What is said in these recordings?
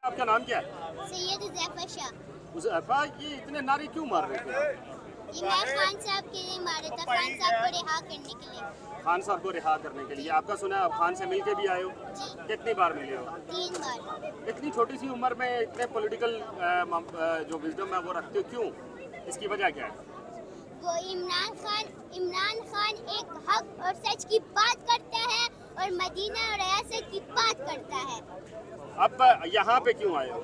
आपका नाम क्या है? सैयद हुज़ैफा शाह। हुज़ैफा, ये इतने नारे क्यों मार रहे थे? इमरान खान साहब के लिए मारा था, खान साहब को रिहा करने के लिए। खान साहब को रिहा करने के लिए। आपका सुना है आप खान से मिल के भी आए हो? जी, कितनी बार मिले हो? 3 बार। इतनी छोटी सी उम्र में इतने पॉलिटिकल जो विजडम है वो रखते हो, क्यों? इसकी वजह क्या है? वो इमरान खान एक हक और सच की बात करता है और मदीना और रियासत की बात करता है। अब यहाँ पे क्यों आए हो?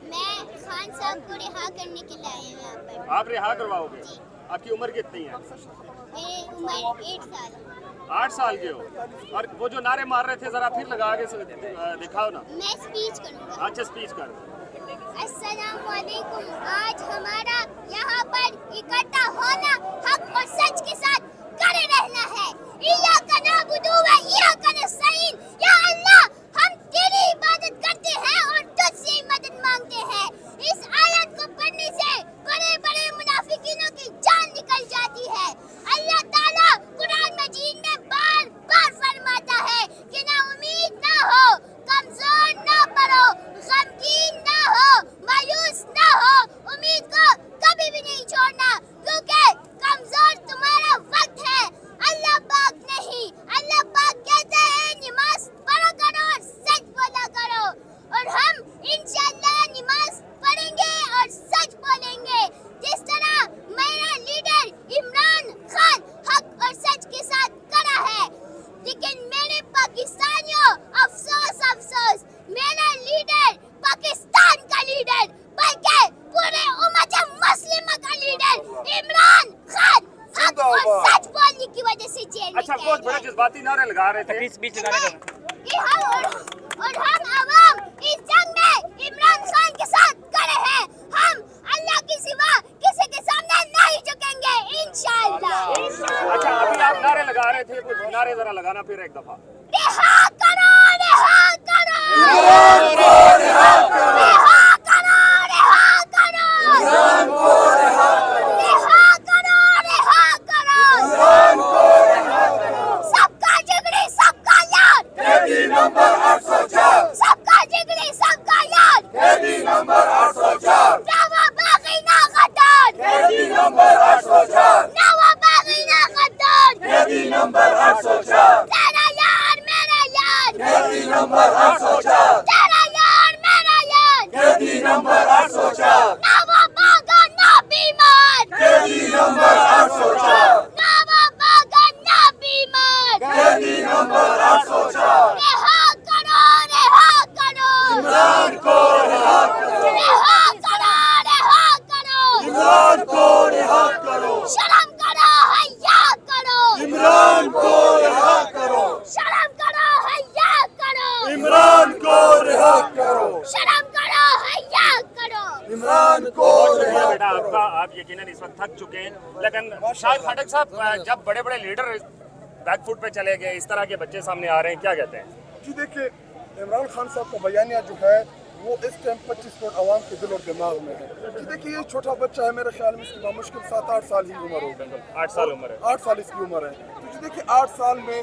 मैं खान साहब को रिहा करने के लिए आई हूँ यहाँ पर। आप रिहा करवाओगे? जी। आपकी उम्र कितनी है? मेरी उम्र 8 साल। 8 साल के हो। और वो जो नारे मार रहे थे जरा फिर लगा के दिखाओ ना। मैं स्पीच करूँगा। अच्छा, स्पीच कर। अस्सलामुअलैकुम। आज हमारा यहाँ पर इकट्ठा होना हक और सच के साथ खड़े रहना है। इय्याका नअबुदु व इय्याका नस्तईन। या अल्लाह, हम तेरी इबादत करते हैं और तुझसे मदद मांगते हैं। इस आयत को पढ़ने से बड़े बड़े मुनाफिकीनों की जान निकल जाती है। अल्लाह ताला कुरान मजीद में बार बार फरमाता है कि ना उम्मीद ना हो, कमजोर ना पड़ो, गमगीन ना हो, मायूस ना हो, उम्मीद को कभी भी नहीं छोड़ना, क्योंकि कमजोर तुम्हारा वक्त है, अल्लाह पाक नहीं। अल्लाह पाक कहते हैं नमाज पढ़ा करो और सच बोला करो, और हम इंशाअल्लाह नमाज पढ़ेंगे और सच बोलेंगे। जिस तरह मेरा लीडर इमरान खान हक और सच के साथ खड़ा है, लेकिन मेरे पाकिस्तानियों, अफसोस अफसोस, मेरा लीडर पाकिस्तान का लीडर बल्कि पूरे उम्मत मुस्लिमा का लीडर इमरान खान हक और सच बोलने की वजह से जेल में अच्छा, बहुत बड़े जज्बाती नारे लगा रहे थे। स्पीच लगाने का। और हम अवाम इस जंग में इमरान खान के साथ खड़े हैं। हम अल्लाह के सिवा किसी के सामने नहीं झुकेंगे इंशाअल्लाह। अच्छा, अभी आप नारे लगा रहे थे, कुछ नारे जरा लगाना फिर एक दफा। रिहा करो, रिहा करो, इमरान को रिहा करो, रिहा करो, रिहा करो, इमरान को रिहा करो, रिहा करो, रिहा करो, इमरान को रिहा करो। सबका जिगरी सबका यार, कैदी नंबर 804, सबका जिगरी सबका यार, कैदी नंबर 804, नवा बागी ना गद्दार, कैदी नंबर 804, नवा बागी ना गद्दार, कैदी नंबर 804, तेरा यार मेरा यार, कैदी नंबर 804, तेरा यार मेरा यार, कैदी नंबर 804, नवा बागा ना बीमार, कैदी नंबर 804, नवा बागा ना बीमार, कैदी नंबर 804, रिहा करो, रिहा करो, इमरान को रिहा करो, रिहा करो, रिहा करो, इमरान को रिहा करो, शर्म करो, हया करो, इमरान को रिहा करो, शर्म करो, हया करो, इमरान को रिहा करो, शर्म करो, हया करो। इमरान को रिहा बेटा आपका, आप यकीनन इस वक्त थक चुके हैं, लेकिन शाहिद खटक साहब, जब बड़े बड़े लीडर बैक फुट पे चले गए, इस तरह के बच्चे सामने आ रहे हैं, क्या कहते हैं? जी देखिए, इमरान खान साहब का बयानिया जो है वो इस टाइम 25 करोड़ आवाम के दिल और दिमाग में है। जी देखिए, ये छोटा बच्चा है, मेरे ख्याल में इसकी मुश्किल 7-8 साल ही उम्र होगी। 8 साल उम्र है। 8 साल इसकी उम्र है। तो जी देखिए, 8 साल में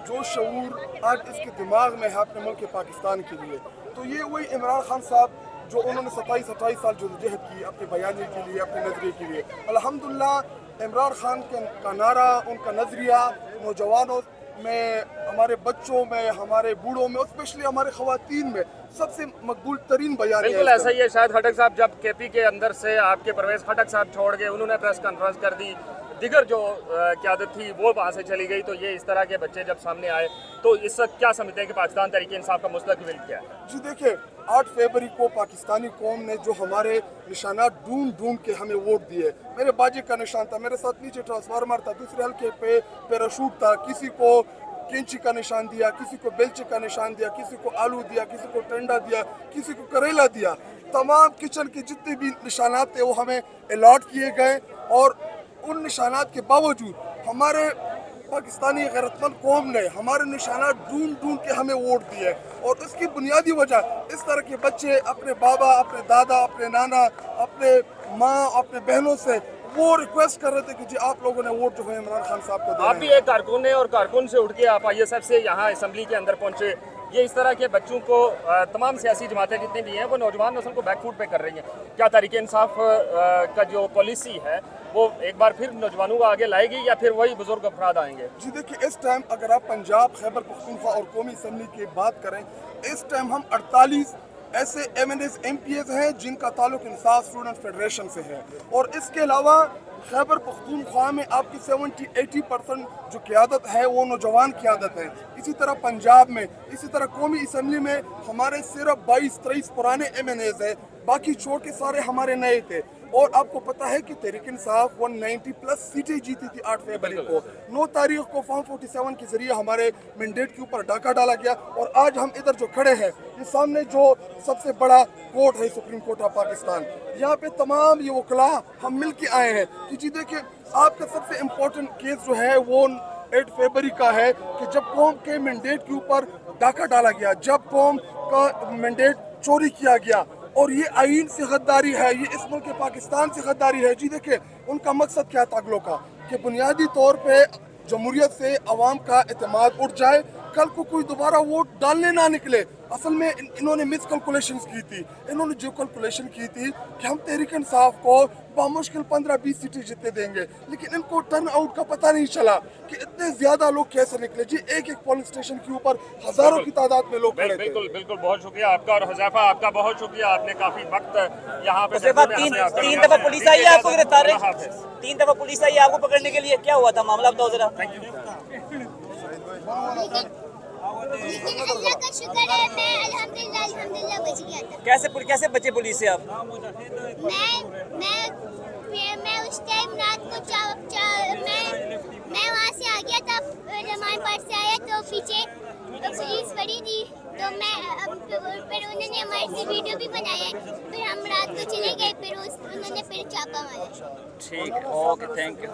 जो शऊर आज इसके दिमाग में है अपने मुल्क पाकिस्तान के लिए, तो ये वही इमरान खान साहब जो उन्होंने 27-28 साल जदोजहद की अपने बयानी के लिए, अपने नजरिए के लिए। अल्हम्दुलिल्लाह इमरान खान का नारा, उनका नजरिया नौजवानों में, हमारे बच्चों में, हमारे बूढ़ों में, स्पेशली हमारे ख्वातीन में सबसे मकबूल तरीन बयान है। बिल्कुल ऐसा ही है। शायद खटक साहब, जब केपी के अंदर से आपके परवेज खटक साहब छोड़ गए, उन्होंने प्रेस कॉन्फ्रेंस कर दी, दिगर जो क़यादत थी वो वहाँ से चली गई, तो ये इस तरह के बच्चे जब सामने आए, तो इस वक्त क्या समझते हैं कि पाकिस्तान तहरीक इंसाफ का मुस्तकबिल क्या है? जी देखिए, 8 फरवरी को पाकिस्तानी कौम ने जो हमारे निशानात ढूंढ ढूंढ के हमें वोट दिए, मेरे बाजी का निशान था, मेरे साथ नीचे ट्रांसफार्मर था, दूसरे हल्के पे पैराशूट था, किसी को कैंची का निशान दिया, किसी को बेलचे का निशान दिया, किसी को आलू दिया, किसी को टेंडा दिया, किसी को करेला दिया। तमाम किचन के जितने भी निशानात थे वो हमें अलॉट किए गए, और उन निशानात के बावजूद हमारे पाकिस्तानी गैरतमंद कौम ने हमारे निशानात ढूंढ ढूंढ के हमें वोट दिए। और इसकी बुनियादी वजह इस तरह के बच्चे अपने बाबा, अपने दादा, अपने नाना, अपने माँ, अपने बहनों से वो रिक्वेस्ट कर रहे थे कि जी आप लोगों ने वोट जो है इमरान खान साहब को देना आप भी एक कारकुन है, और कारकुन से उठ के आप ISF से यहाँ असेंबली के अंदर पहुँचे, ये इस तरह के बच्चों को तमाम सियासी जमातें जितनी भी हैं वो नौजवान नस्ल को बैकफुट पे कर रही हैं। क्या तहरीक इंसाफ का जो पॉलिसी है वो एक बार फिर नौजवानों को आगे लाएगी या फिर वही बुजुर्ग अफराद आएंगे? जी देखिए, इस टाइम अगर आप पंजाब, खैबर पख्तूनख्वा और कौमी असम्बली की बात करें, इस टाइम हम 48 ऐसे MNAs MPs हैं जिनका ताल्लुक इंसाफ स्टूडेंट फेडरेशन से है, और इसके अलावा खैबर पख्तूनख्वा में आपकी 70-80% जो क़यादत है वो नौजवान क़यादत है। इसी तरह पंजाब में, इसी तरह कौमी असम्बली में हमारे सिर्फ 22-23 पुराने MNAs हैं, बाकी छोड़ के सारे हमारे नए थे। और आपको पता है कि तहरीक इंसाफ 190 प्लस सीटें जीती थी 8 फरवरी को। 9 तारीख को फॉर्म 47 के जरिए हमारे मैंडेट के ऊपर डाका डाला गया, और आज हम इधर जो खड़े हैं, ये सामने जो सबसे बड़ा कोर्ट है सुप्रीम कोर्ट ऑफ पाकिस्तान, यहाँ पे तमाम ये वकला हम मिल के आए हैं कि जी देखिए, आपका सबसे इम्पोर्टेंट केस जो है वो 8 फरवरी का है कि जब कौम के मैंडेट के ऊपर डाका डाला गया, जब कौम का मैंडेट चोरी किया गया, और ये आइन से गद्दारी है, ये इस मुल्क के पाकिस्तान से गद्दारी है। जी देखिए, उनका मकसद क्या था अगलों का, कि बुनियादी तौर पे जमहूरियत से अवाम का एतमाद उठ जाए, कल को कोई दोबारा वोट डालने ना निकले। असल में इन्होंने मिस कैलकुलेशन की थी। इन्होंने जो कैलकुलेशन की थी कि हम तहरीक इंसाफ को बामुश्किल 15-20 सीटें जीतने देंगे, लेकिन इनको टर्न आउट का पता नहीं चला कि इतने ज्यादा लोग कैसे निकले। जी एक पोलिंग स्टेशन के ऊपर हजारों की तादाद में लोग खड़े थे। बिल्कुल बिल्कुल, बहुत शुक्रिया आपका, और हुज़ैफा आपका बहुत शुक्रिया, आपने काफी वक्त यहाँ पे तीन दफा पुलिस आई है आपको गिरफ्तार, 3 दफा पुलिस आई है आपको पकड़ने के लिए, क्या हुआ था मामला बताओ जरा। लेकिन अल्लाह का शुक्र है, मैं अल्हम्दुलिल्लाह बच गया था। कैसे बचे पुलिस से आप? मैं उस टाइम रात को मैं वहाँ से आ गया था, हमारे पास से आया तो पीछे पुलिस पड़ी थी, तो फिर उन्होंने हमारे से वीडियो भी बनाया, फिर हम रात को चले गए, फिर उन्होंने फिर छापा मारा। ठीक, ओके, थैंक यू।